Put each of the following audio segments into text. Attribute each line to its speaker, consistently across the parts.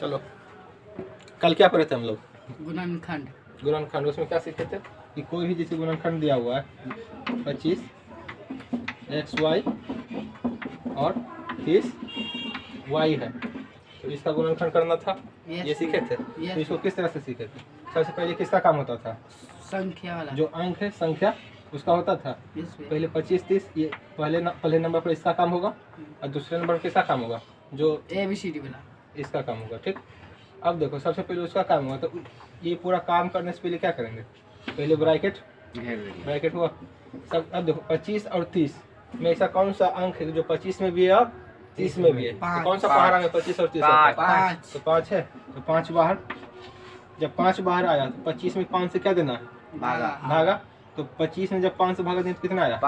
Speaker 1: चलो कल क्या पढ़े थे हम लोग?
Speaker 2: गुणनखंड।
Speaker 1: गुणनखंड। उसमें क्या सीखे थे कि कोई भी जैसे गुणनखंड दिया हुआ है 25 XY और 30 Y है, तो इसका गुणनखंड करना था। ये सीखे थे। तो इसको किस तरह से सीखे थे? सबसे पहले किसका काम होता था?
Speaker 2: संख्या वाला
Speaker 1: जो अंक है संख्या उसका होता था। पहले 25 30 ये पहले नंबर पर इसका काम होगा और दूसरे नंबर पर किसका काम होगा? जो
Speaker 2: ABCD वाला
Speaker 1: इसका काम होगा। ठीक, अब देखो सबसे पहले उसका काम हुआ, तो ये पूरा काम करने से पहले क्या करेंगे? पहले ब्रैकेट हुआ सब। अब देखो 25 और 30 में ऐसा कौन सा अंक है जो 25 में भी है और 30 में भी है? तो कौन सा पहाड़ा में 25 और 30 होता है?
Speaker 2: 5।
Speaker 1: तो 5 है, तो 5 बाहर। जब 5 बाहर आया तो 25 में 5 से क्या देना है? भागा। तो 25 में जब 5 से भागा दें तो कितना आया?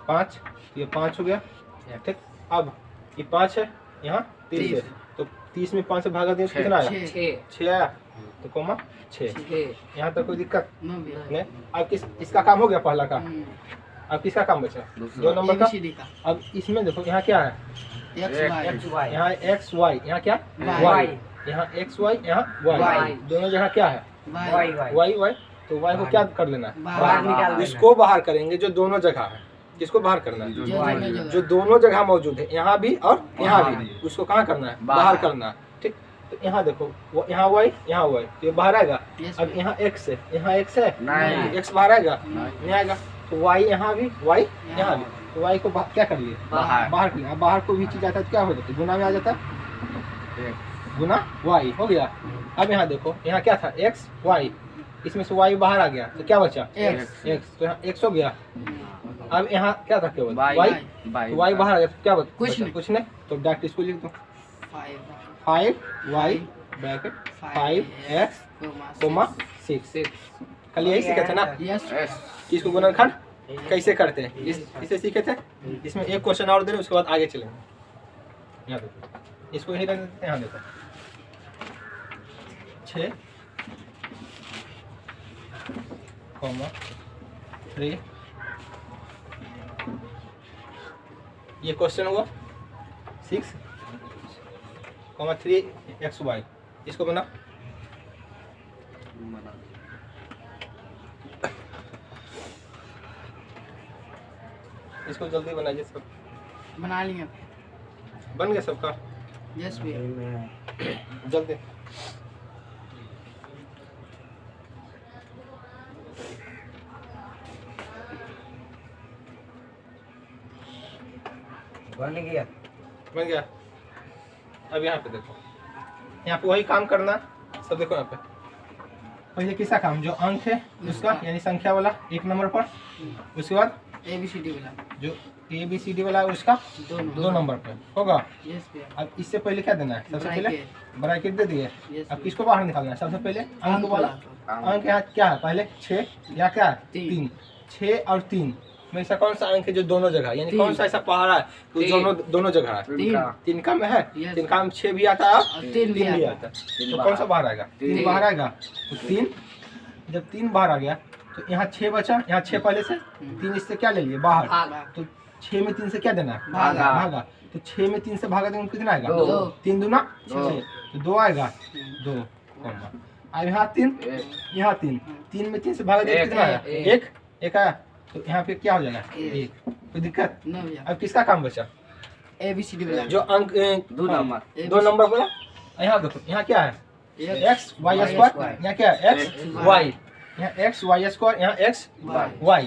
Speaker 1: 5। तो ये 5 हो गया। ठीक, अब ये 5 है, यहाँ 30 है, तो 30 में 5 से भागा दें तो कितना आया? 6 आया। तो कोमा 6। यहाँ तक कोई दिक्कत नहीं। अब इसका काम हो गया पहला का। अब किसका काम बचा? 2 नंबर का। अब इसमें देखो यहाँ क्या है? यहाँ XY, यहाँ क्या? Y। यहाँ XY, यहाँ Y। दोनों जगह क्या है? Y। तो Y को क्या कर लेना है? इसको बाहर करेंगे जो दोनों जगह है। किसको बाहर करना है? जो दोनों जगह मौजूद है, यहाँ भी और यहाँ भी, उसको कहाँ करना है? बाहर करना है। ठीक, तो यहाँ देखो यहाँ Y, यहाँ Y, तो ये बाहर आएगा। अब यहाँ X है, यहाँ X है, X बाहर आएगा? नहीं आएगा। तो Y यहाँ भी, Y यहाँ भी, तो Y को क्या कर लिए? बाहर कर लिया। बाहर को भी चीज आता है तो क्या हो जाता है? गुना में आ जाता है, गुना Y हो गया। अब यहाँ देखो यहाँ क्या था? X Y, इसमें से Y बाहर आ गया तो क्या बचा? X। तो यहाँ X हो गया। अब यहाँ क्या था? केवल Y। Y बाहर आ गया तो क्या बचा? कुछ नहीं। तो डायरेक्ट इसको लिख दो 5Y ब्रैकेट 5X, 6। कल यही सीखे थे ना इसको गुणनखंड कैसे करते हैं, इसे सीखे थे। इसमें एक क्वेश्चन और दे रहे, उसके बाद आगे चलेंगे। यहाँ देखो, इसको यही रख देते हैं। यहाँ देखो 6, 3, ये क्वेश्चन हुआ 6, 3 XY। इसको बना इसको जल्दी बनाइए। सब
Speaker 2: बना लिया,
Speaker 1: बन गया सबका?
Speaker 2: यस भैया।
Speaker 1: जल्दी बन गया। अब यहाँ पे देखो, यहाँ पे वही काम करना सब। देखो यहाँ पे पहले किसका काम? जो अंक है उसका, यानी संख्या वाला 1 नंबर पर। उसके बाद
Speaker 2: ABCD वाला, जो
Speaker 1: ABCD वाला उसका 2 नंबर पे होगा। अब इससे पहले क्या देना है? सबसे पहले ब्रैकेट दे दिए। अब किसको बाहर निकालना है? सबसे पहले अंक वाला। अंक यहाँ क्या है? पहले 6 या क्या है? 3। 6 और 3 में ऐसा कौन सा अंक है जो दोनों जगह, यानी कौन सा ऐसा पहाड़ा है तो दोनों जगह है? 3 का में है। 3 का में 6 भी आता है और 3 भी आता है। तो कौन सा बाहर आएगा? 3 बाहर आएगा। तो 3, जब 3 बाहर आ गया तो यहाँ 6 बचा। यहाँ 6 पहले से, 3 इससे क्या ले लिए? बाहर। तो 6 में 3 से क्या देना है? भागा। तो 6 में 3 से भागा देंगे कितना आएगा? 3 दूना 6, तो 2 आएगा। 2 अब यहाँ 3, यहाँ 3 में 3 से भागा देंगे कितना आया? 1 आया। तो यहाँ पे क्या हो जाना? 1। कोई दिक्कत? अब किसका काम बचा?
Speaker 2: ABCD वाला,
Speaker 1: जो अंक 2 नंबर बोला। यहाँ देखो यहाँ क्या है? XY square. यहाँ क्या है? XY। यहाँ XY स्क्वायर, यहाँ XY।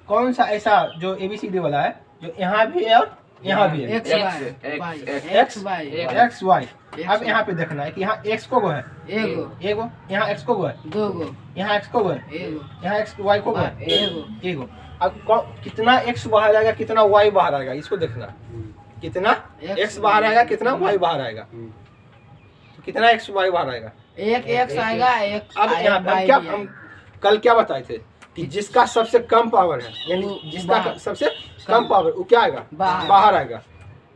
Speaker 1: कौन सा ऐसा जो ABCD वाला है जो यहाँ भी है और यहाँ भी है? XY। अब यहाँ पे देखना है कि यहाँ X को गो है एगो, यहाँ X को गो है 2, यहाँ X को गो है यहाँ XY को गो है एगो। अब कितना X बाहर आएगा, कितना Y बाहर आएगा, इसको देखना। कितना X बाहर आएगा, कितना Y बाहर आएगा। तो कितना X Y बाहर आएगा?
Speaker 2: एक X आएगा, एक।
Speaker 1: अब यहाँ पर क्या हम कल क्या बताए थे कि जिसका सबसे कम पावर है, यानी जिसका सबसे कम पावर, वो क्या आएगा? बाहर आएगा।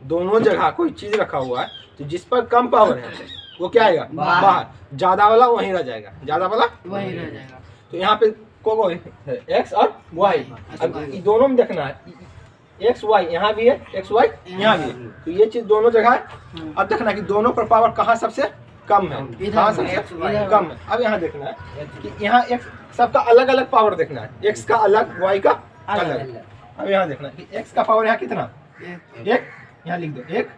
Speaker 1: दोनों जगह कोई चीज रखा हुआ है तो जिस पर कम पावर है वो क्या आएगा? बाहर। ज्यादा वाला वहीं रह जाएगा, ज्यादा वाला
Speaker 2: वहीं रह जाएगा।
Speaker 1: तो यहाँ पे को है X और Y। अब दोनों में देखना है एक्स वाई यहाँ भी है, एक्स वाई यहाँ भी है, तो ये चीज दोनों जगह है। अब देखना कि दोनों पर पावर कहाँ सबसे कम है, कहाँ सबसे कम है। अब यहाँ देखना है कि यहाँ एक्स सबका अलग अलग पावर देखना है, एक्स का अलग, वाई का अलग। अब यहाँ देखना है कि एक्स का पावर यहाँ कितना, एक, यहाँ लिख दो एक,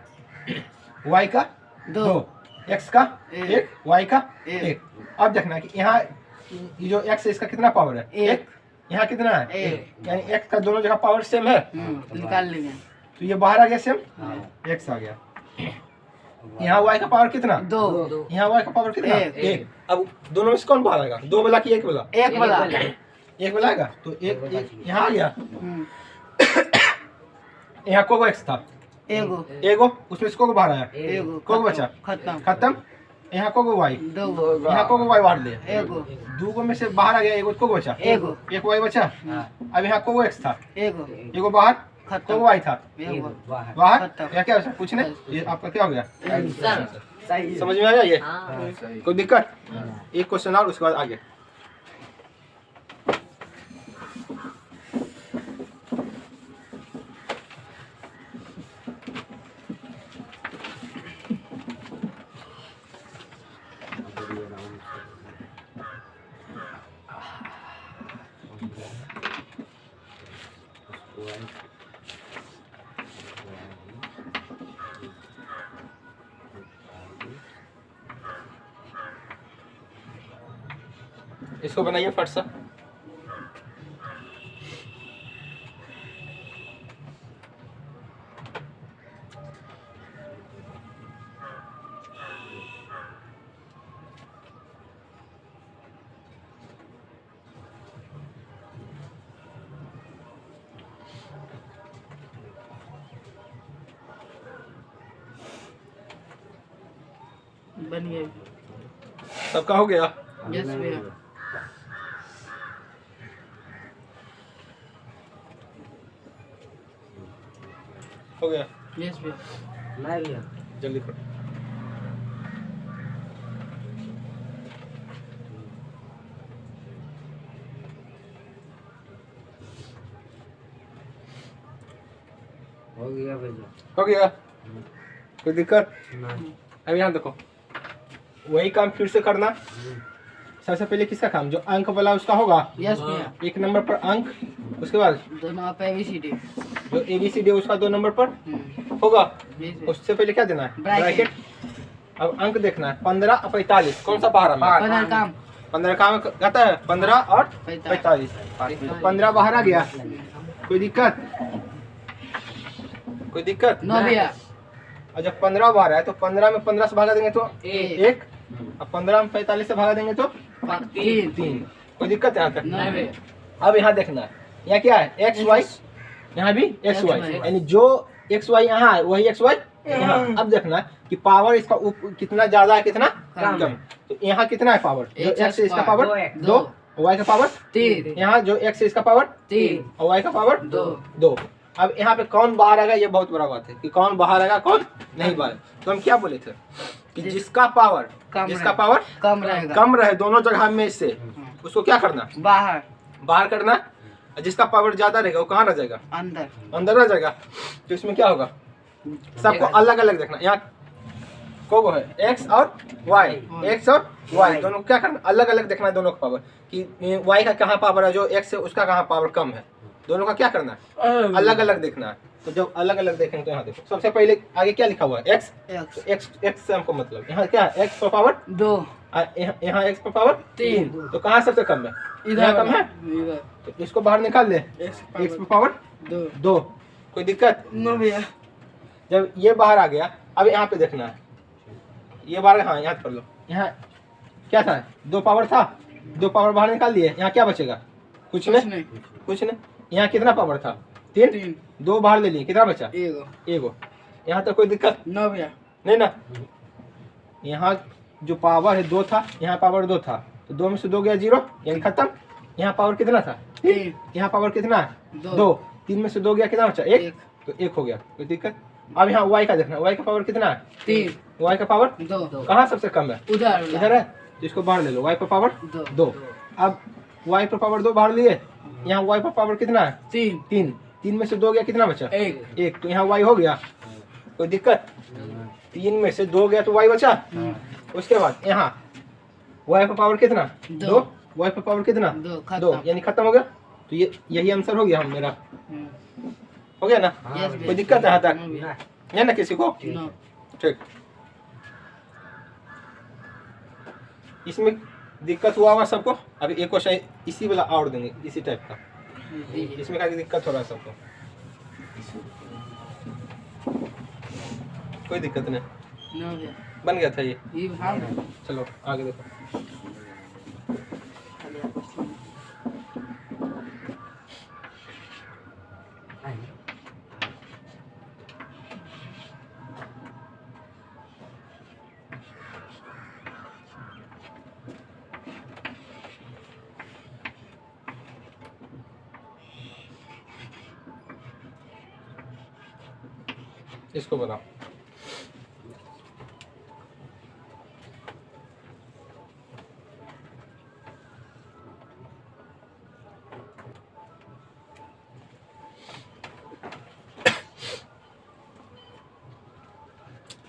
Speaker 1: वाई का 2, एक्स का 1, वाई का 1। अब देखना है कि यहाँ ये जो एक्स है इसका कितना पावर है, 1, यहाँ कितना है, यानी एक्स का दोनों जगह पावर सेम है,
Speaker 2: निकाल लेंगे।
Speaker 1: तो ये बाहर आ गया सेम, एक्स आ गया। यहाँ वाई का पावर कितना,
Speaker 2: 2,
Speaker 1: यहाँ वाई का पावर कितना, 1। अब दोनों में से कौन बाहर आएगा, 2 वाला कि 1 वाला,
Speaker 2: 1 वाला,
Speaker 1: 1 वाला आएगा, तो एक यहाँ आ गया। यहाँ को एक्स था, एगो, उसमें से को बाहर आया, को बचा, खत्म। यहाँ को वाई, यहाँ को वाई बाहर ले, 2 में से बाहर आ गया, एगो को बचा, एक वाई बचा। अब यहाँ को एक्स था, एगो बाहर, को वाई था बाहर, या क्या बचा कुछ नहीं, ये आपका क्या हो गया, समझ में आ गया ये, कोई दिक्कत। एक क्वेश्चन और उसके बाद आगे। इसको बनाइए फट सा।
Speaker 2: बन गया,
Speaker 1: सबका हो गया,
Speaker 2: यस भैया।
Speaker 1: हो गया,
Speaker 2: यस भैया।
Speaker 1: जल्दी करो।
Speaker 3: हो गया भैया,
Speaker 1: हो गया, कोई दिक्कत। अब यहाँ देखो, वही काम फिर से करना। सबसे पहले किसका काम, जो अंक वाला उसका होगा,
Speaker 2: यस भैया।
Speaker 1: 1 नंबर पर अंक, उसके बाद
Speaker 2: दोनों पे ABCD,
Speaker 1: जो ABCD है उसका 2 नंबर पर होगा। उससे पहले क्या देना है, ब्रैकेट। अब अंक देखना है, 15 और 45, कौन सा बाहर है, 15 काम कहता है, 15 और 45, 15 बाहर आ गया, कोई दिक्कत, कोई दिक्कत
Speaker 2: नो भैया।
Speaker 1: और जब 15 बाहर है तो 15 में 15 से भागा देंगे तो 1, और 15 में 45 से भागा देंगे तो 3। कोई दिक्कत है यहाँ तक। अब यहाँ देखना है, यहाँ क्या है, एक्स वाई, यहाँ भी एक्स वाई, यानी जो एक्स वाई यहाँ है वही एक्स वाई यहाँ। अब देखना है कि पावर इसका कितना ज्यादा है कितना कम। तो यहाँ कितना है पावर, जो एक्स है इसका पावर 2, वाई का पावर 3, यहाँ जो एक्स है इसका पावर 3 और वाई का पावर 2। अब यहाँ पे कौन बाहर आएगा, ये बहुत बड़ा बात है कि कौन बाहर आएगा कौन नहीं बाहर। तो हम क्या बोले थे कि जिसका पावर कम रहे दोनों जगह में से, उसको क्या करना, बाहर करना। जिसका पावर ज्यादा रहेगा वो कहाँ रह जाएगा, अंदर रह जाएगा। तो इसमें क्या होगा, सबको अलग अलग देखना। यहाँ को है एक्स और वाई, एक्स और वाई दोनों क्या करना, अलग अलग देखना है दोनों का पावर, कि वाई का कहाँ पावर है, जो एक्स है उसका कहाँ पावर कम है, दोनों का क्या करना है, अलग अलग देखना है। तो जब अलग अलग देखेंगे तो यहाँ देखो, सबसे पहले आगे क्या लिखा हुआ है, एक्स, एक्स से हमको मतलब यहाँ क्या है, एक्स पर पावर 2, यहाँ एक्स पर पावर 3, तो कहाँ सबसे कम है, इधर कम है, तो इसको बाहर निकाल ले, एक्स पर पावर 2। कोई दिक्कत
Speaker 2: नो भैया।
Speaker 1: जब ये बाहर आ गया, अब यहाँ पे देखना है, ये बाहर, हाँ याद कर लो, यहाँ क्या था, 2 पावर था, 2 पावर बाहर निकाल दिए, यहाँ क्या बचेगा, कुछ नहीं। यहाँ कितना पावर था, 3, 2 बाहर ले लिए, कितना बचा, एगो। यहाँ तक कोई दिक्कत
Speaker 2: नो भैया,
Speaker 1: नहीं ना। यहाँ जो पावर है 2 था, यहाँ पावर 2 था, तो 2 में से 2 गया 0, यानी खत्म। यहाँ पावर कितना था, 3, यहाँ पावर कितना है 2, 3 में से 2 गया, कितना बचा 1, तो 1 हो गया, कोई दिक्कत। अब यहाँ y का देखना, y का पावर कितना है
Speaker 2: 3,
Speaker 1: y का पावर
Speaker 2: 2,
Speaker 1: कहाँ सबसे कम है, इधर है, तो इसको बाहर ले लो, y पर पावर 2। अब y पर पावर 2 बाहर लिए, यहाँ y पर पावर कितना है 3, 3 में से 2 गया, कितना बचा?
Speaker 2: एक।
Speaker 1: एक। तो यहाँ y हो गया, कोई दिक्कत? 3 में से 2 गया तो y बचा। उसके बाद यहाँ y पर पावर कितना? 2। y पर पावर कितना? 2, यानी खत्म हो गया। तो ये यही आंसर हो गया हम मेरा, हो गया ना? कोई दिक्कत है यहाँ तक? है ना किसी को? ठीक। इसमें दिक्कत हुआ होगा सबको। अभी एक क्वेश्चन इसी वाला और देंगे, इसी टाइप का। इसमें क्या दिक्कत हो रहा है सबको? कोई दिक्कत नहीं, बन गया था ये। चलो आगे देखो। इसको बनाओ।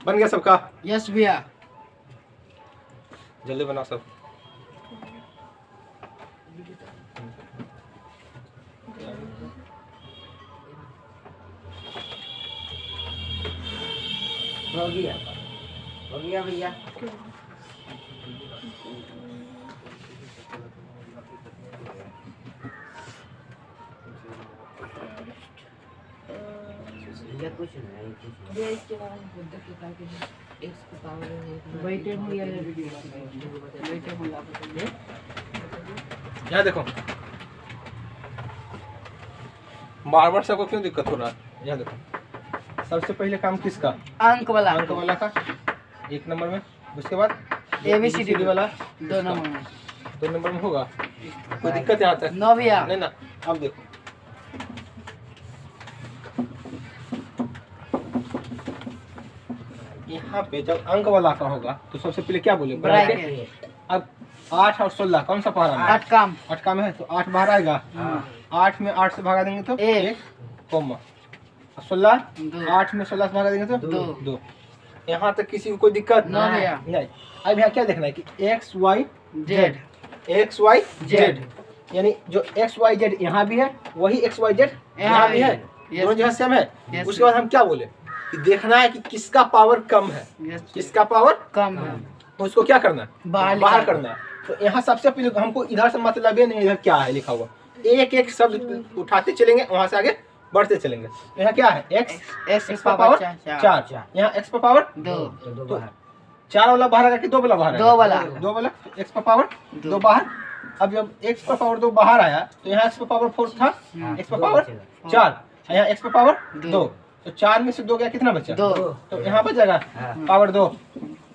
Speaker 1: बन गया सबका?
Speaker 2: यस भैया।
Speaker 1: जल्दी बनाओ सब।
Speaker 3: हो गया भैया। भैया कुछ नहीं,
Speaker 2: बैठे हो या
Speaker 1: यहाँ देखो, बार बार सबको क्यों दिक्कत हो रहा है? यहाँ देखो, सबसे पहले काम किसका?
Speaker 2: अंक वाला।
Speaker 1: अंक वाला का 1 नंबर में। उसके बाद
Speaker 2: ABCD
Speaker 1: वाला
Speaker 2: 2 नंबर में।
Speaker 1: 2 नंबर में होगा। कोई दिक्कत यहाँ तक?
Speaker 2: 9 भैया।
Speaker 1: नहीं ना। अब देखो, यहाँ पे जब अंक वाला का होगा तो सबसे पहले क्या बोले? ब्रैकेट। अब 8 और 16 कौन सा पहाड़ा है?
Speaker 2: 8 काम।
Speaker 1: 8 काम है तो 8 बाहर आएगा। 8 में 8 से भगा देंगे तो 1, कॉमा 16। 8 में 16 से भगा देंगे तो 2। यहाँ तक किसी को कोई दिक्कत? नहीं। अब यहाँ क्या देखना है कि x y z, यानी जो x y z यहाँ भी है वही x y z यहाँ भी है, दोनों जगह सेम है। उसके बाद हम क्या बोले कि देखना है कि किसका पावर कम है, किसका पावर
Speaker 2: कम है,
Speaker 1: तो उसको क्या करना है? बाहर करना है। तो यहाँ सबसे पहले हमको इधर से मतलब है नहीं, इधर क्या है लिखा हुआ, एक एक शब्द उठाते चलेंगे, वहां से आगे बढ़ते चलेंगे। यहाँ क्या है? x पर पावर 4, यहाँ x पर पावर
Speaker 2: 2।
Speaker 1: तो 4 वाला बाहर आएगा कि 2 वाला बाहर?
Speaker 2: 2 वाला।
Speaker 1: 2 वाला, x पर पावर 2 बाहर। अब जब x पर पावर 2 बाहर आया तो यहाँ x पर पावर 4 था, x पर पावर 4, यहाँ x पर पावर 2। तो 4 में से 2 गया, कितना बचा? 2। तो यहाँ बचेगा पावर 2।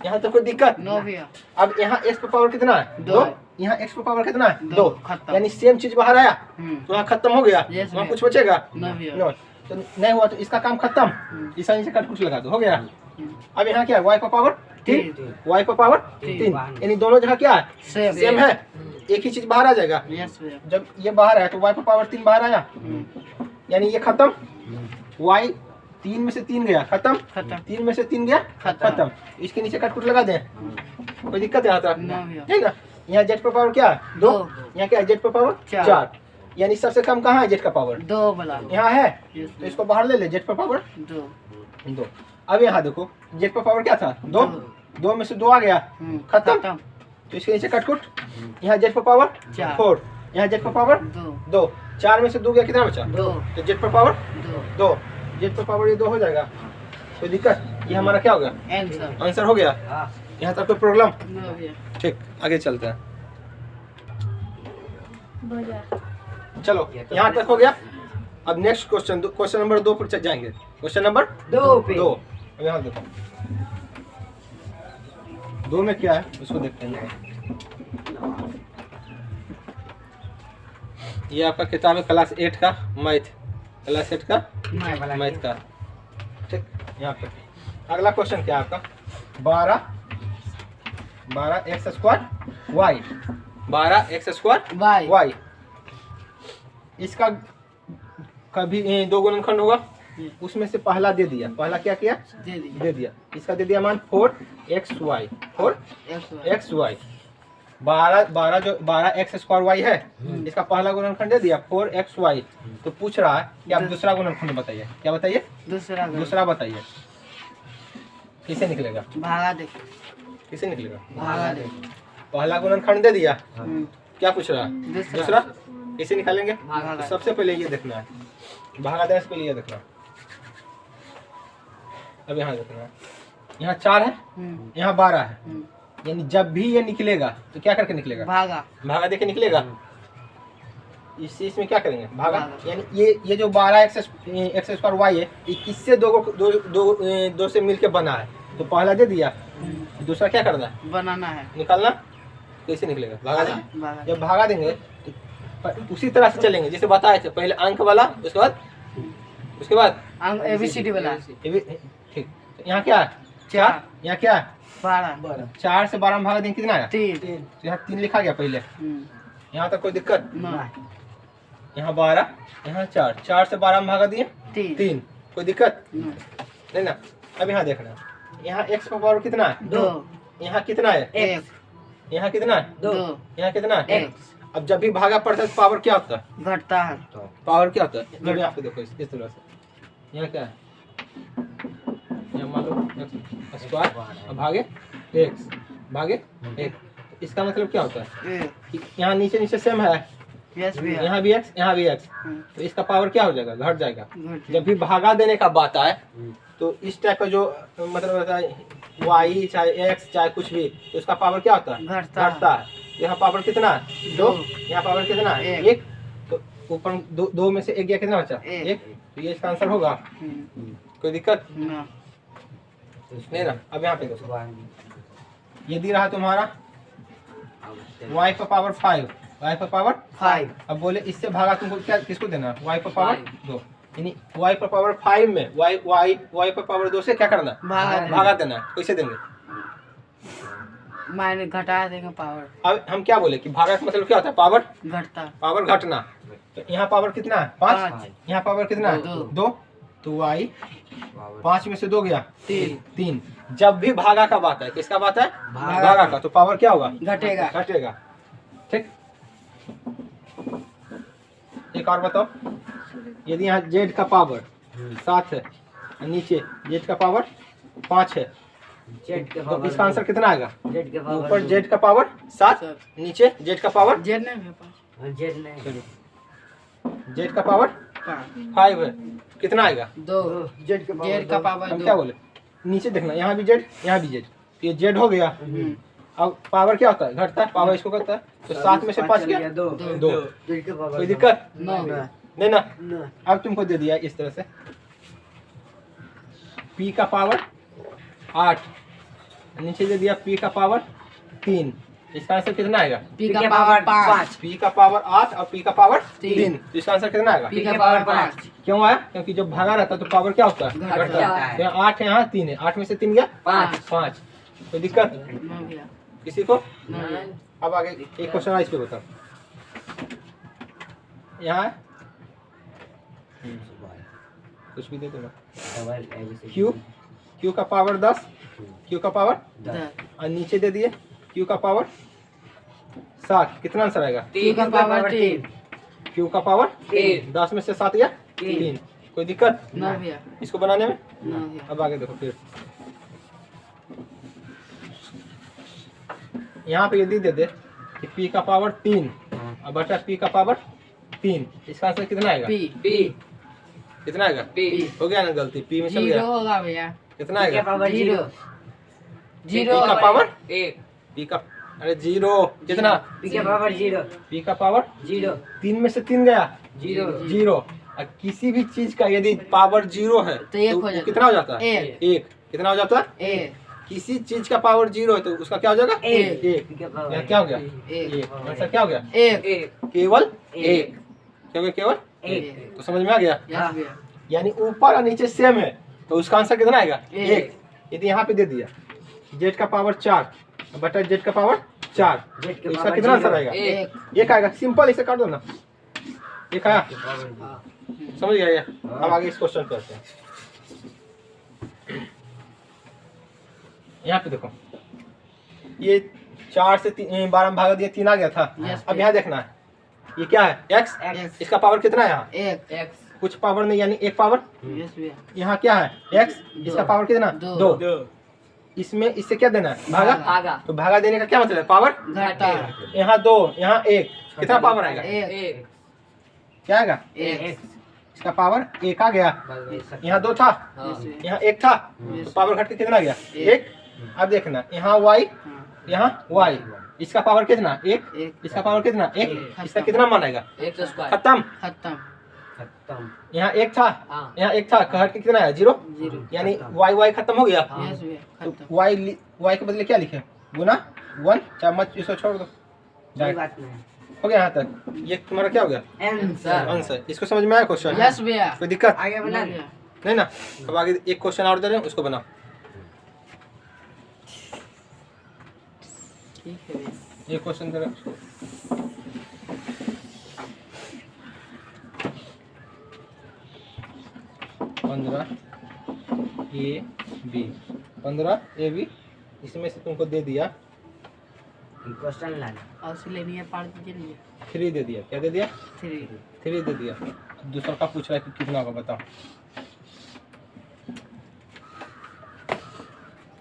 Speaker 1: यहाँ तो कोई दिक्कत? अब यहाँ x पर पावर कितना है? 2। यहाँ x पर पावर कितना है? 2। यानी सेम चीज बाहर आया तो यहाँ खत्म हो गया, वहाँ कुछ बचेगा? नो। तो नहीं हुआ तो इसका काम खत्म, इस से कट कुछ लगा दो, हो गया। अब यहाँ क्या है? y पर पावर 3, y पर पावर 3, यानी दोनों जगह क्या है? सेम है, एक ही चीज बाहर आ जाएगा। जब ये बाहर आया तो y पर पावर 3 बाहर आया, यानी ये खत्म। y 3 में से 3 गया, खत्म। 3 में से 3 गया, खत्म। इसके नीचे कट कुट लगा दें, कोई दिक्कत यहाँ तक? ठीक है। यहाँ z पर पावर क्या है? 2। यहाँ क्या है? z पर पावर 4, यानी सबसे कम कहाँ है? z का पावर
Speaker 2: 2 वाला
Speaker 1: यहाँ है, तो इसको बाहर ले ले, z पर पावर 2। अब यहाँ देखो, z पर पावर क्या था? 2 में से 2 आ गया, खत्म। तो इसके नीचे कटकुट, यहाँ z पर पावर 4, यहाँ z पर पावर 2। 4 में से 2 गया, कितना बचा? 2। तो z पर पावर 2, z पर पावर ये 2 हो जाएगा। कोई दिक्कत? ये हमारा क्या हो गया? आंसर हो गया। यहाँ तक कोई प्रॉब्लम? ठीक, आगे चलते हैं। चलो यहाँ तक हो गया। अब नेक्स्ट क्वेश्चन, क्वेश्चन नंबर 2 पर जाएंगे। Question number 2। यहाँ देखो 2 में क्या है उसको देखते हैं। ये आपका किताब है क्लास 8 का मैथ, क्लास 8 का मैथ का। ठीक, यहाँ पे अगला क्वेश्चन क्या है आपका? 12x square Y, 12x square Y. इसका कभी दो गुणनखंड होगा, उसमें से पहला दे दिया, पहला क्या किया, दे दिया, इसका दे दिया मान 4xy, 4xy, 12x² है, इसका पहला गुणनखंड दे दिया 4xy। तो पूछ रहा है कि आप दूसरा गुणनखंड बताइए, क्या बताइए, दूसरा बताइए, किसे निकलेगा,
Speaker 2: भागा दे,
Speaker 1: किसे निकलेगा,
Speaker 2: भागा दे।
Speaker 1: पहला गुणनखंड दे दिया, क्या पूछ रहा है, दूसरा किसे निकालेंगे,
Speaker 2: भागा
Speaker 1: तो सबसे पहले ये देखना है, भागा देने से पहले ये देखना। अब यहाँ देखना है, यहाँ 4 है, यहाँ 12 है, यानी जब भी ये निकलेगा तो क्या करके निकलेगा,
Speaker 2: भागा,
Speaker 1: भागा देके निकलेगा। इसमें क्या करेंगे, भागा, यानी ये जो 12x² है, ये किससे दो से मिलके बना है, तो पहला दे दिया, दूसरा क्या करना है,
Speaker 2: बनाना है,
Speaker 1: निकालना, कैसे निकलेगा, भागा देंगे,
Speaker 2: भागा।
Speaker 1: जब भागा देंगे तो उसी तरह से चलेंगे जैसे बताए थे, पहले अंक वाला, उसके बाद
Speaker 2: ABCD वाला,
Speaker 1: ठीक, यहाँ क्या है, 4, यहाँ क्या है,
Speaker 2: 12,
Speaker 1: 4 से 12 में भागा देंगे, कितना आया,
Speaker 2: 3,
Speaker 1: तो यहाँ 3 लिखा गया पहले, यहाँ तक कोई दिक्कत, यहाँ 12, यहाँ 4 से 12 में भागा दिए 3, कोई दिक्कत नहीं ना। अब यहाँ देखना, यहाँ x का पावर कितना है,
Speaker 2: 2,
Speaker 1: यहाँ कितना है,
Speaker 2: 1,
Speaker 1: यहाँ कितना है,
Speaker 2: 2,
Speaker 1: यहाँ कितना है,
Speaker 2: 1,
Speaker 1: अब जब भी भागा पड़ता है तो पावर क्या होता है,
Speaker 2: घटता है,
Speaker 1: पावर क्या होता है, जब यहाँ पे देखो इस तरह से, यहाँ क्या है, यहाँ मान लो x² भागे x भागे 1, इसका मतलब क्या होता है, यहाँ नीचे नीचे सेम है, यहाँ भी x, यहाँ भी x, तो इसका पावर क्या हो जाएगा, घट जाएगा। जब भी भागा देने का बात आए तो इस टाइप का जो मतलब होता है y चाहे x चाहे कुछ भी, तो उसका पावर क्या होता है, घटता है। यहाँ पावर कितना है, 2, यहाँ पावर कितना है, 1, तो ऊपर 2 में से 1 गया, कितना बचा, 1, तो ये इसका आंसर होगा, कोई दिक्कत नहीं ना। अब यहाँ पे देखो, ये दी रहा तुम्हारा y पर पावर 5, y पर पावर 5, अब बोले इससे भागा तुमको क्या, किसको देना, y पर पावर 2, यानी y पर पावर 5 में y पर पावर 2 से क्या करना, भागा देना, कैसे देंगे,
Speaker 2: माइनस घटा देंगे पावर।
Speaker 1: अब हम क्या बोले कि भागा का मतलब क्या होता है, पावर
Speaker 2: घटता,
Speaker 1: पावर घटना। तो यहाँ पावर कितना है, 5, यहाँ पावर कितना है, 2, तो y 5 में से 2 गया 3। जब भी भागा का बात है, किसका बात है, भागा का, तो पावर क्या होगा, घटेगा। ठीक, एक और बताओ, यदि यहाँ z का पावर 7 है और नीचे z का पावर 5 है, तो इसका आंसर कितना आएगा, ऊपर z का पावर 7, नीचे z का पावर, z का पावर 5 है, कितना आएगा,
Speaker 2: 2, z का पावर 2,
Speaker 1: हम क्या बोले, नीचे देखना, यहाँ भी z, यहाँ भी z, ये z हो गया। अब पावर क्या होता है, घटता है, पावर इसको करता है, तो 7 में से 5 गया 2, कोई दिक्कत नहीं ना। अब तुमको दे दिया इस तरह से, p का पावर 8, नीचे दे दिया p का पावर 3, इसका आंसर कितना आएगा,
Speaker 2: p का पावर 5,
Speaker 1: p का पावर 8 और p का पावर 3, तो इसका आंसर कितना आएगा,
Speaker 2: p का पावर 5।
Speaker 1: क्यों आया, क्योंकि जब भागा रहता है तो पावर क्या होता है, घटता है। यहाँ 8 है, यहाँ 3 है, 8 में से 3 गया 5, कोई दिक्कत किसी को। अब आगे एक क्वेश्चन है, इस पे बताओ, यहाँ कुछ भी दे दो ना, q का पावर 10, q का पावर, और नीचे दे दिए q का पावर 7, कितना आंसर आएगा,
Speaker 2: q का पावर 3,
Speaker 1: q का पावर 10 में से 7 या 3, कोई दिक्कत इसको बनाने में। अब आगे देखो फिर, यहाँ पे यदि दे दे कि p का पावर 3 और बटा p का पावर 3, इसका आंसर कितना आएगा, कितना आएगा, हो गया ना गलती, p में चल गया,
Speaker 2: होगा भैया,
Speaker 1: कितना आएगा,
Speaker 2: 0
Speaker 1: का पावर 1, p का, अरे 0 कितना,
Speaker 3: p का पावर 0,
Speaker 1: p का पावर 3 में से 3 गया 0। और किसी भी चीज का यदि पावर 0 है तो कितना हो जाता है, 1, कितना हो जाता है, 1। किसी चीज का पावर 0 है तो उसका क्या हो जाएगा, 1। यहाँ क्या हो गया, 1, आंसर क्या हो गया, 1, केवल 1, क्या हो गया, केवल 1। तो समझ में आ गया, यानी ऊपर और नीचे सेम है तो उसका आंसर कितना आएगा, 1। यदि यहाँ पे दे दिया z का पावर 4 बटा z का पावर 4, तो इसका कितना आंसर आएगा, 1 आएगा। सिंपल, इसे काट दो ना, एक आया,
Speaker 2: हाँ।
Speaker 1: समझ गया ये? अब आगे इस क्वेश्चन पे आते हैं। यहाँ पे देखो, ये 4 से 12 में भागा दिया, 3 आ गया था।
Speaker 2: Yes,
Speaker 1: अब यहाँ देखना है, ये क्या है? x।
Speaker 2: X।
Speaker 1: इसका पावर कितना है यहाँ?
Speaker 2: एक
Speaker 1: कुछ पावर नहीं, यानी एक पावर।
Speaker 2: यस भैया
Speaker 1: यहाँ क्या है? x। इसका पावर कितना?
Speaker 2: दो।
Speaker 1: 2। इसमें इससे क्या देना है? भागा।
Speaker 2: भागा।
Speaker 1: तो भागा देने का क्या मतलब है? पावर।
Speaker 2: घटा
Speaker 1: यहाँ 2, यहाँ 1, कितना पावर आएगा?
Speaker 2: एक
Speaker 1: क्या आएगा?
Speaker 2: एक
Speaker 1: इसका पावर 1 आ गया। यहाँ 2 था,
Speaker 2: यस भैया
Speaker 1: यहाँ 1 था, तो पावर घट के कितना आ गया? 1। अब देखना, यहाँ y, यहाँ y, इसका पावर कितना? 1।
Speaker 2: एक
Speaker 1: इसका पावर कितना? 1।
Speaker 2: एक।
Speaker 1: इसका कितना मान आएगा? खत्म।
Speaker 2: खत्म
Speaker 3: खत्म।
Speaker 1: यहाँ 1 था, यहाँ 1 था, घट के कितना आया? 0।
Speaker 2: 0
Speaker 1: यानी y खत्म हो गया।
Speaker 2: यस भैया
Speaker 1: तो
Speaker 2: खत्म
Speaker 1: y के बदले क्या लिखे? गुना 1, चाहे मत इसको छोड़ दो।
Speaker 3: कोई बात नहीं।
Speaker 1: हो गया यहाँ तक। ये तुम्हारा क्या हो गया?
Speaker 3: आंसर।
Speaker 1: आंसर। इसको समझ में आया क्वेश्चन?
Speaker 2: यस भैया
Speaker 1: कोई दिक्कत
Speaker 3: आगे बना ले।
Speaker 1: नहीं ना? अब आगे एक क्वेश्चन और दे रहे हैं, उसको बनाओ।
Speaker 2: ठीक है भैया
Speaker 1: एक क्वेश्चन दे रहे हैं उसको। ए बी 15 इसमें से तुमको दे दिया
Speaker 3: क्वेश्चन लाना।
Speaker 2: और से लेनी है पार दीजिए नहीं
Speaker 1: 3 दे दिया। क्या दे दिया?
Speaker 2: 3
Speaker 1: 3 दे दिया। दूसरा का पूछ रहा है कि कितना होगा, बताओ।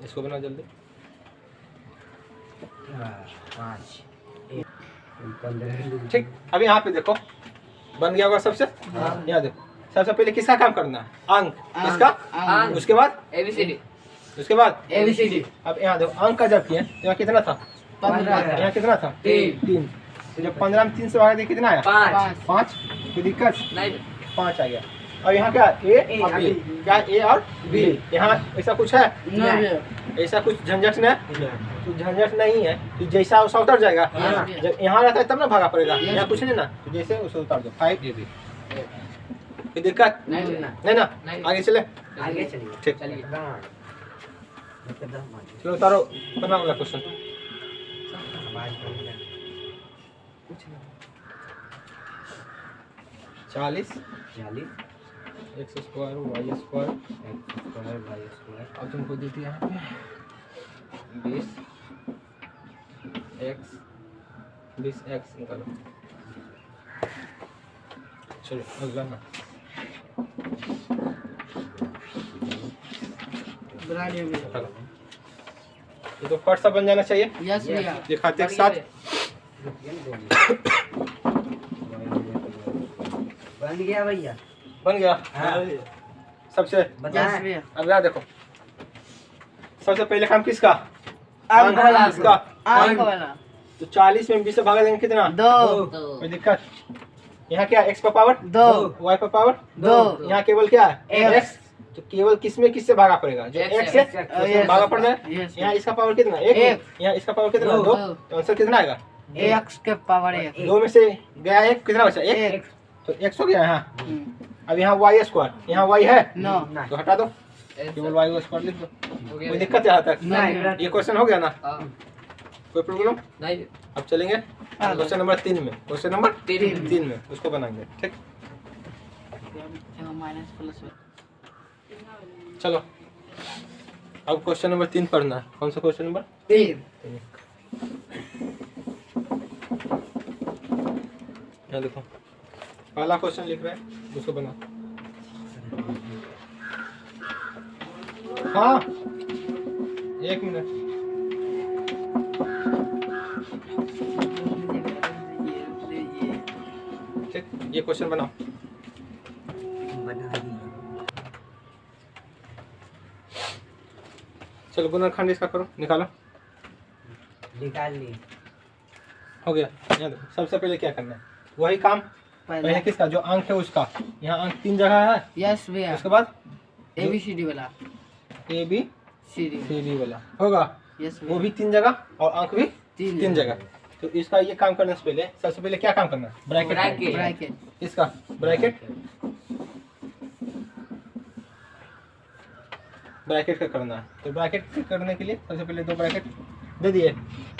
Speaker 1: इसको बना जल्दी।
Speaker 3: 5 15।
Speaker 1: ठीक, अब यहाँ पे देखो, बन गया होगा सबसे। यहाँ देखो, सबसे पहले किसका काम करना है? अंक। किसका?
Speaker 2: अंक।
Speaker 1: उसके बाद
Speaker 2: एबीसीडी
Speaker 1: उसके बाद
Speaker 2: एबीसीडी
Speaker 1: अब यहाँ देखो, अंक का जब किया तो यहाँ कितना था?
Speaker 2: 15
Speaker 1: यहाँ कितना था? 3। तो जब 15 में 3 से भाग दिया कितना आया? 5। कोई दिक्कत?
Speaker 2: नहीं
Speaker 1: 5 आ गया। और यहाँ क्या? ए और बी। क्या? ए और बी। यहाँ ऐसा कुछ है?
Speaker 2: नहीं
Speaker 1: ऐसा कुछ झंझट नहीं, तो झंझट नहीं है, तो जैसा वैसा उतर जाएगा।
Speaker 2: हाँ।
Speaker 1: जब यहाँ रहता है तब ना भागा पड़ेगा,
Speaker 2: Yes.
Speaker 1: यहाँ कुछ नहीं ना, तो जैसे उसे उतार दो। 5 ये भी। कोई दिक्कत
Speaker 2: नहीं
Speaker 1: नहीं ना?
Speaker 2: नहीं।
Speaker 1: आगे चले।
Speaker 3: आगे चलिए।
Speaker 1: ठीक,
Speaker 2: चलिए
Speaker 1: चलो उतारो, बना वाला क्वेश्चन।
Speaker 3: आवाज बंद कर।
Speaker 1: 40
Speaker 3: 40
Speaker 1: x square y square,
Speaker 3: x square y square.
Speaker 1: और तुमको दे दिया यहाँ पे 20x निकालो। चलो अगला ना।
Speaker 2: बना लिया भैया
Speaker 1: ये तो फट सा बन जाना चाहिए।
Speaker 2: यस भैया
Speaker 1: दिखाते एक साथ।
Speaker 3: बन गया भैया।
Speaker 1: बन गया।
Speaker 3: हाँ।
Speaker 1: सबसे
Speaker 2: यस
Speaker 3: बताएं।
Speaker 2: भैया
Speaker 1: अब यहाँ देखो, सबसे पहले काम किसका?
Speaker 2: अंक वाला।
Speaker 1: किसका?
Speaker 2: अंक वाला
Speaker 1: तो 40 में 20 से भागा देंगे कितना?
Speaker 2: 2
Speaker 1: कोई दिक्कत? यहाँ क्या? x पर पावर
Speaker 2: 2
Speaker 1: y पर पावर
Speaker 2: 2
Speaker 1: यहाँ केवल क्या है?
Speaker 2: X।
Speaker 1: x। तो केवल किसमें किससे भागा पड़ेगा? जो x है उससे भागा पड़ जाए।
Speaker 2: यस
Speaker 1: यहाँ इसका पावर कितना? 1।
Speaker 2: एक।
Speaker 1: यहाँ इसका पावर कितना? 2।
Speaker 2: दो।
Speaker 1: तो आंसर कितना आएगा?
Speaker 2: x के पावर 1
Speaker 1: 2 में से गया 1, कितना बचा? 1। तो x हो गया यहाँ। अब यहाँ y स्क्वायर, यहाँ y है
Speaker 2: नो
Speaker 1: तो हटा दो, केवल y स्क्वायर लिख दो। कोई दिक्कत यहाँ तक?
Speaker 2: नहीं
Speaker 1: ये क्वेश्चन हो गया ना? कोई प्रॉब्लम?
Speaker 2: नहीं
Speaker 1: अब चलेंगे क्वेश्चन नंबर 3 में। क्वेश्चन नंबर 3 में उसको बनाएंगे। ठीक,
Speaker 2: माइनस प्लस
Speaker 1: चलो अब क्वेश्चन नंबर 3 पढ़ना है। कौन सा क्वेश्चन नंबर?
Speaker 2: 3
Speaker 1: यहाँ देखो, पहला क्वेश्चन लिख रहे हैं, उसको बना। हाँ 1 मिनट। ठीक, ये क्वेश्चन बनाओ।
Speaker 3: बना दिया।
Speaker 1: चलो गुणनखंड इसका करो, निकालो।
Speaker 3: निकाल ली।
Speaker 1: हो गया। यहाँ देखो, सबसे पहले क्या करना है? वही काम पहले किसका? जो अंक है उसका। यहाँ अंक 3 जगह है।
Speaker 2: यस भैया
Speaker 1: उसके बाद
Speaker 2: एबीसीडी वाला
Speaker 1: A B
Speaker 2: C D
Speaker 1: C D वाला होगा,
Speaker 2: यस
Speaker 1: वो भी 3 जगह और अंक भी
Speaker 2: 3
Speaker 1: 3 जगह। तो इसका ये काम करने से पहले सबसे पहले क्या काम करना है? ब्रैकेट।
Speaker 2: ब्रैकेट
Speaker 1: इसका ब्रैकेट, ब्रैकेट का करना है। तो ब्रैकेट करने के लिए सबसे पहले 2 ब्रैकेट दे दिए,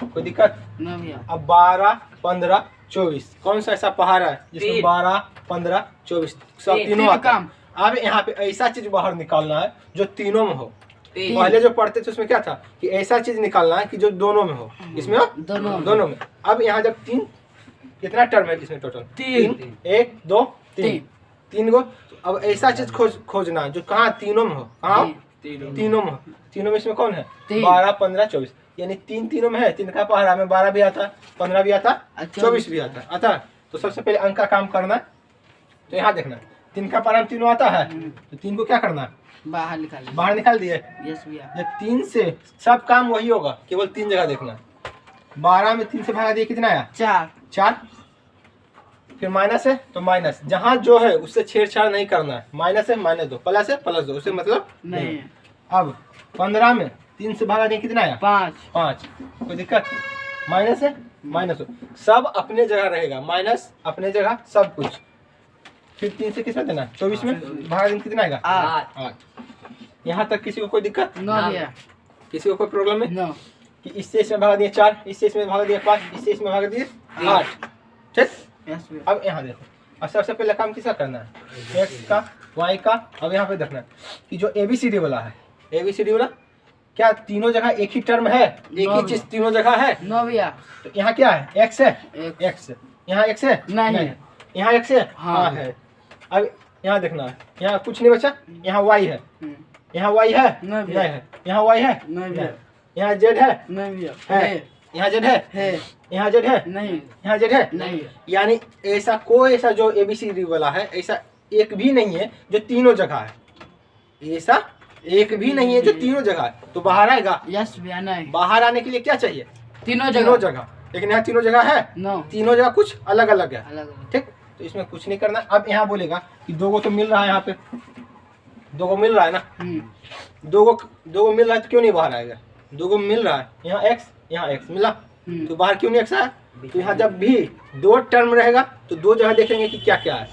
Speaker 1: कोई दिक्कत?
Speaker 2: ना भैया।
Speaker 1: अब 12, 15, 24 कौन सा ऐसा पहाड़ा है जिसमें
Speaker 3: तीन।
Speaker 1: 12, 15, 24 सब
Speaker 3: तीन।
Speaker 1: तीनों
Speaker 2: तीन
Speaker 1: आता है।
Speaker 2: काम।
Speaker 1: अब यहाँ पे ऐसा चीज बाहर निकालना है जो तीनों में हो।
Speaker 3: तीन।
Speaker 1: पहले जो पढ़ते थे उसमें क्या था कि ऐसा चीज निकालना है कि जो दोनों में हो। इसमें हो?
Speaker 2: दोनों
Speaker 1: में। अब यहाँ जब तीन, कितना टर्म है इसमें टोटल?
Speaker 2: तीन।
Speaker 1: 1, 2, 3
Speaker 2: तीन।
Speaker 1: 3 गो। अब ऐसा चीज खोजना है जो कहाँ तीनों में हो। कहाँ हो? तीनों में हो। तीनों में इसमें कौन है?
Speaker 2: तीन।
Speaker 1: 12, 15, 24 यानी तीन तीनों में है। तीन का पहाड़ा में 12 भी आता है, 15 भी आता है,
Speaker 2: अच्छा।
Speaker 1: 24 भी आता है। आता है तो सबसे पहले अंक का काम करना है। तो यहाँ देखना 3 का पहाड़ा में तीनों आता है तो 3 को क्या करना है?
Speaker 2: बाहर निकाल।
Speaker 1: बाहर निकाल दिए।
Speaker 2: यस भैया।
Speaker 1: जब 3 से सब काम वही होगा, केवल 3 जगह देखना है। 12 में 3 से भागा दिए कितना आया?
Speaker 2: 4।
Speaker 1: 4। फिर माइनस है तो माइनस, जहाँ जो है उससे छेड़छाड़ नहीं करना है। माइनस है माइनस दो, प्लस है प्लस दो, उससे मतलब
Speaker 2: नहीं है।
Speaker 1: अब 15 में 3 से भागा दिए कितना आया?
Speaker 2: 5।
Speaker 1: 5। कोई दिक्कत? माइनस है माइनस दो, सब अपने जगह रहेगा। माइनस अपने जगह सब कुछ। फिर 3 से किसमें देना? 24 में भागा दिन कितना आएगा? 8। यहाँ तक किसी को कोई दिक्कत?
Speaker 2: नो भैया।
Speaker 1: किसी को कोई प्रॉब्लम है?
Speaker 2: नो।
Speaker 1: कि इससे इसमें भागा दिए 4, इससे इसमें भागा दिए 5, इससे इसमें भागा दिए 8। ठीक।
Speaker 2: यस भैया।
Speaker 1: अब यहाँ देखो, अब सबसे पहले काम किसका करना है? एक्स का, वाई का। अब यहाँ पे देखना है कि जो ABCD वाला है, ABCD वाला क्या तीनों जगह एक ही टर्म है? एक ही चीज तीनों जगह है।
Speaker 2: नो भैया।
Speaker 1: तो यहाँ क्या है? एक्स है।
Speaker 2: एक।
Speaker 1: एक्स यहाँ एक्स है?
Speaker 2: नहीं।
Speaker 1: यहाँ एक्स है?
Speaker 2: हाँ
Speaker 1: है। अब यहाँ देखना है, यहाँ कुछ नहीं बचा। यहाँ वाई है, यहाँ वाई है?
Speaker 2: नहीं भैया।
Speaker 1: है। यहाँ वाई है?
Speaker 2: नहीं भैया।
Speaker 1: यहाँ जेड है?
Speaker 2: नहीं भैया।
Speaker 1: है। यहाँ जेड है?
Speaker 2: है।
Speaker 1: यहाँ जेड है?
Speaker 2: नहीं।
Speaker 1: यहाँ जेड है?
Speaker 2: नहीं।
Speaker 1: यानी ऐसा कोई ऐसा जो ABCD वाला है ऐसा एक भी नहीं है जो तीनों जगह है। ऐसा एक भी नहीं है जो तीनों जगह है। तो बाहर आएगा?
Speaker 2: यस भैया। नहीं।
Speaker 1: बाहर आने के लिए क्या चाहिए?
Speaker 2: तीनों
Speaker 1: तीनों
Speaker 2: जगह।
Speaker 1: जगह। लेकिन यहाँ तीनों जगह है?
Speaker 2: नो।
Speaker 1: तीनों जगह कुछ अलग अलग है।
Speaker 2: अलग अलग।
Speaker 1: ठीक। तो इसमें कुछ नहीं करना। अब यहाँ बोलेगा कि 2 को तो मिल रहा है, यहाँ पे 2 को मिल रहा है ना। 2 को मिल रहा है तो क्यों नहीं बाहर आएगा? 2 को मिल रहा है, यहाँ एक्स यहाँ एक्स मिला तो बाहर क्यों नहीं एक्स आया? तो यहाँ जब भी 2 टर्म रहेगा तो 2 जगह देखेंगे कि क्या क्या है।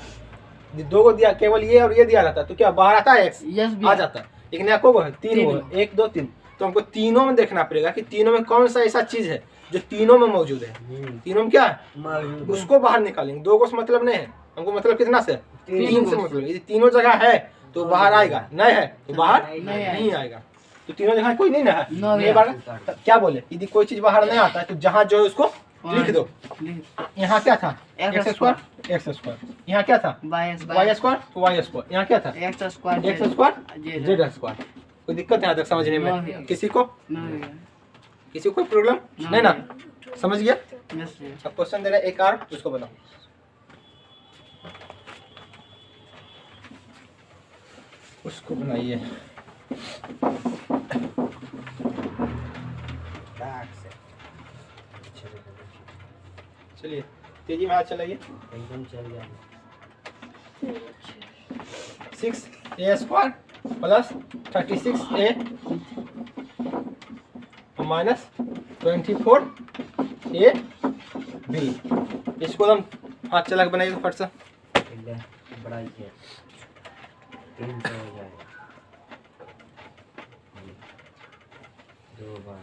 Speaker 1: 2 को दिया केवल ये और ये दिया रहता तो क्या बाहर आता है? एक्स
Speaker 2: यस
Speaker 1: आ
Speaker 2: भैया।
Speaker 1: जाता है। लेकिन यहाँ को है 3 को, 1, 2, 3। तो हमको तीनों में देखना पड़ेगा कि तीनों में कौन सा ऐसा चीज है जो तीनों में मौजूद है। तीनों में क्या है
Speaker 3: मौजूद।
Speaker 1: उसको बाहर निकालेंगे। 2 को से मतलब नहीं है हमको, मतलब कितना से? 3 से मतलब। यदि तीनों जगह है तो बाहर आएगा, नहीं है तो बाहर नहीं आएगा। तो तीनों जगह कोई नहीं ना है।
Speaker 2: नो
Speaker 1: नहीं बाहर। तो क्या बोले, यदि कोई चीज बाहर नहीं आता है तो जहाँ जो है उसको लिख दो। यहाँ क्या था?
Speaker 2: X
Speaker 1: x² x square. यहाँ क्या था?
Speaker 2: वाई
Speaker 1: y² तो y²। यहाँ क्या था?
Speaker 2: X square
Speaker 1: x² z²। कोई दिक्कत यहाँ तक समझने
Speaker 2: नो
Speaker 1: में?
Speaker 2: भैया।
Speaker 1: किसी को
Speaker 2: नो
Speaker 1: कोई प्रॉब्लम
Speaker 2: नो
Speaker 1: नहीं ना?
Speaker 2: भैया।
Speaker 1: समझ गया?
Speaker 2: यस भैया।
Speaker 1: अब क्वेश्चन दे रहा है एक और, उसको बनाओ। उसको बनाइए। चलिए तेजी में हाथ चलाइए।
Speaker 3: एकदम चल गया।
Speaker 1: 6a² plus 36a minus 24ab। इसको हम हाथ चला के बनाइए तो फट से।
Speaker 3: एकदम बड़ा ही है। 300 हो जाएगा। 2 बार।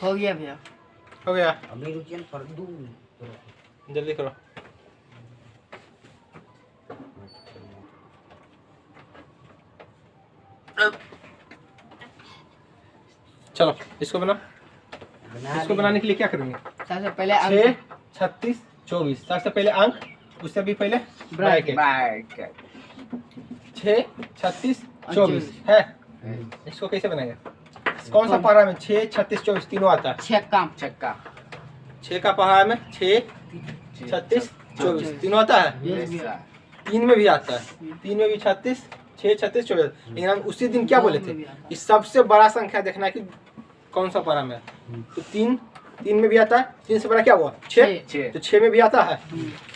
Speaker 2: हो गया भैया।
Speaker 1: हो गया?
Speaker 3: अभी रुकिए ना, कर दूँ।
Speaker 1: जल्दी करो। चलो इसको बना। इसको बनाने के लिए क्या करेंगे?
Speaker 2: सबसे पहले
Speaker 1: 6, 36, 24। सबसे पहले अंक, उससे भी पहले ब्रैकेट। 6, 36, 24 है। इसको कैसे बनाएंगे? कौन सा पहाड़ा में 6, 36, 24 तीनों आता है?
Speaker 2: 6 काम।
Speaker 1: 6 का पहाड़ा में 6, 36, 24 तीनों आता है।
Speaker 2: यस भैया।
Speaker 1: 3 में भी आता है। 3 में भी 36, 6, 36, 24। लेकिन हम उसी दिन क्या बोले थे कि सबसे बड़ा संख्या देखना है कि कौन सा पहाड़ा में है। तो 3 में भी आता है। 3 से बड़ा क्या हुआ? 6। तो 6 में भी आता है।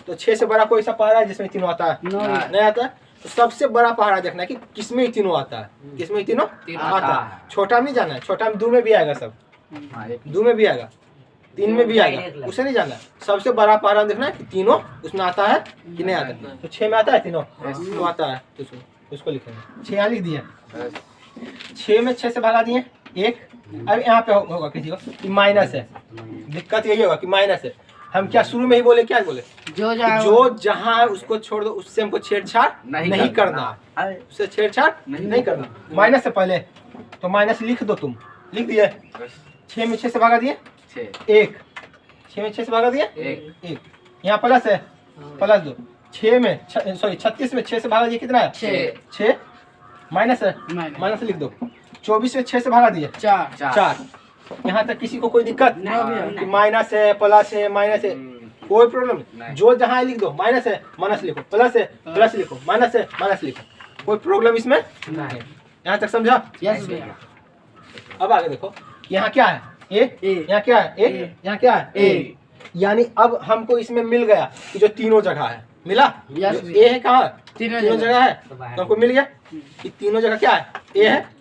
Speaker 1: तो 6 से बड़ा कोई सा पहाड़ा है जिसमें तीनों आता है? नहीं आता है। तो सबसे बड़ा पहाड़ा देखना है कि किसमें तीनों आता है। किसमें तीनों आता है। छोटा में नहीं जाना है। छोटा में 2 में भी आएगा सब। 2 में भी आएगा। 3 में भी आएगा, उसे नहीं जाना। सबसे बड़ा पहाड़ा देखना है कि तीनों उसमें आता है कि नहीं आता है। तो 6 में आता है तीनों, तो आता है तो उसको लिखेंगे। 6 यहाँ लिख दिए। 6 में 6 से भगा दिए 1। अब यहाँ पे होगा किसी को कि माइनस है। दिक्कत यही होगा कि माइनस है। हम क्या शुरू में ही बोले, क्या बोले, जो जहाँ है उसको छोड़ दो, उससे हमको छेड़छाड़ नहीं करना, उससे छेड़छाड़ नहीं करना। माइनस से पहले तो माइनस लिख दो, तुम लिख दिए। 6 में 6 से भागा दिए 1। 6 में 6 से भागा दिए 1। यहाँ प्लस है, प्लस दो। 6 में 36 में 6 से भागा दिए कितना है 6। माइनस है, माइनस लिख दो। 24 में 6 से भागा दिए 4। यहाँ तक किसी को कोई दिक्कत कि माइनस है, प्लस है, माइनस है, कोई प्रॉब्लम नहीं। जो जहाँ लिख दो, माइनस है माइनस लिखो, प्लस है प्लस लिखो, माइनस है माइनस लिखो, कोई प्रॉब्लम इसमें नहीं। यहाँ तक समझा? अब आगे देखो, यहाँ क्या है ए, यहाँ क्या है ए, यहाँ क्या है ए। यानी अब हमको इसमें मिल गया कि जो तीनों जगह है, मिला। ए है कहाँ, तीनों जगह है, तो हमको मिल गया कि तीनों जगह क्या है ए है,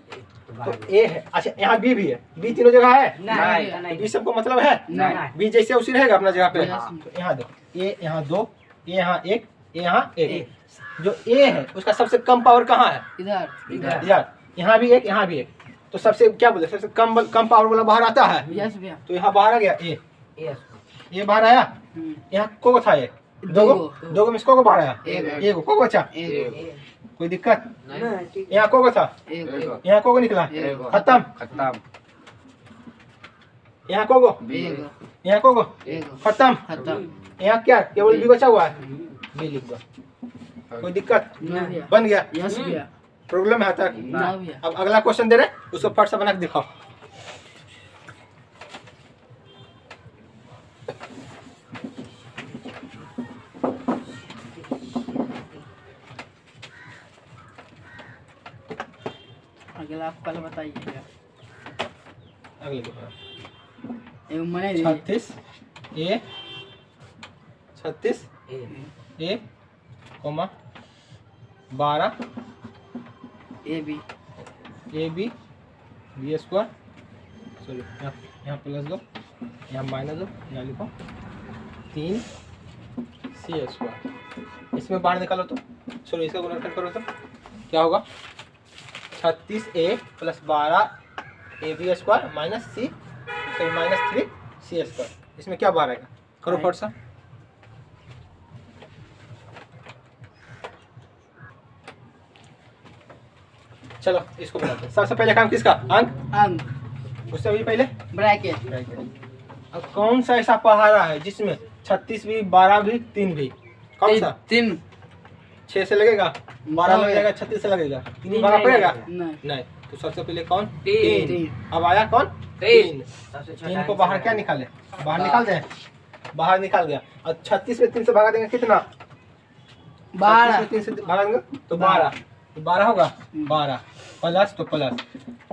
Speaker 1: तो ए है। अच्छा यहाँ बी भी है, बी तीनों जगह है नहीं, बी सबको मतलब है बी जैसे उसी रहेगा अपना जगह पे। तो यहाँ दो ए, यहाँ 2, ए यहाँ 1, ए यहाँ 1। जो ए है उसका सबसे कम पावर कहाँ है, इधर। यहाँ भी 1, यहाँ भी 1। तो सबसे क्या बोले, सबसे कम पावर वाला बाहर आता है। तो यहाँ बाहर आ गया ए बाहर आया। यहाँ को था ये 2 में इसको बाहर आया 1 को अच्छा, कोई दिक्कत? यहाँ को था, यहाँ को निकला, खत्म। यहाँ को यहाँ को खत्म। यहाँ क्या केवल बी बचा हुआ है, बी लिख दो, कोई दिक्कत? बन गया, प्रॉब्लम है तक। अब अगला क्वेश्चन दे रहे, उसको फट से बना के दिखाओ।
Speaker 2: अगला आप कल बताइएगा।
Speaker 1: अगले 36 A 36 A comma 12
Speaker 2: A B
Speaker 1: B square, sorry यहाँ प्लस दो, यहाँ माइनस दो, यहाँ लिखो 3 सी स्क्वायर। इसमें बाहर निकालो तो, सॉरी इसका गुणनखंड करो तो क्या होगा 36 A plus 12 A B square minus C, sorry minus 3 C square. इसमें क्या बाहर आएगा, करो फट सा। चलो इसको बनाते हैं। सबसे पहले काम किसका, अंक। उससे भी पहले ब्रैकेट। अब कौन सा ऐसा पहाड़ा है जिसमें 36 भी 12 भी 3 भी, कौन सा? 3 6 से लगेगा, 12 लग जाएगा, 36 से लगेगा, 3 12 पड़ेगा नहीं। तो सबसे पहले कौन 3। अब आया कौन 3। 3 को बाहर क्या निकाले, बाहर निकाल दें, बाहर निकाल गया। और 36 में 3 से भागा देंगे कितना, 12 3 से भागा देंगे तो 12 होगा 12 प्लस तो प्लस,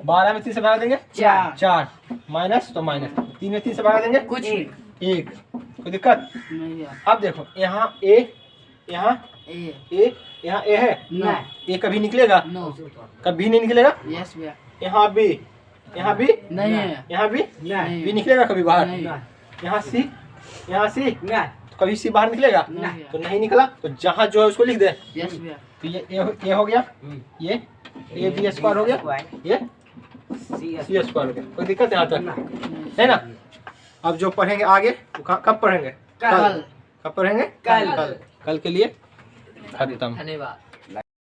Speaker 1: 12 में 3 से भागा देंगे 4 माइनस तो माइनस, 3 में 3 से भागा देंगे कुछ 1, कोई दिक्कत नहीं। अब देखो यहाँ ए, यहाँ ए, यहाँ ए है ना, ए कभी निकलेगा, कभी नहीं निकलेगा। यहाँ बी, यहाँ बी नहीं है, यहाँ भी बी निकलेगा कभी बाहर। यहाँ सी, यहाँ सी कभी सी बाहर निकलेगा तो नहीं निकला। तो जहाँ जो है उसको लिख दे। तो ये हो गया, ये ए बी स्क्वायर हो गया, ये सी स्क्वायर हो गया, कोई दिक्कत यहाँ तक है ना। अब जो पढ़ेंगे आगे तो कब पढ़ेंगे, कल। कब पढ़ेंगे, कल के लिए खत्म।
Speaker 2: धन्यवाद।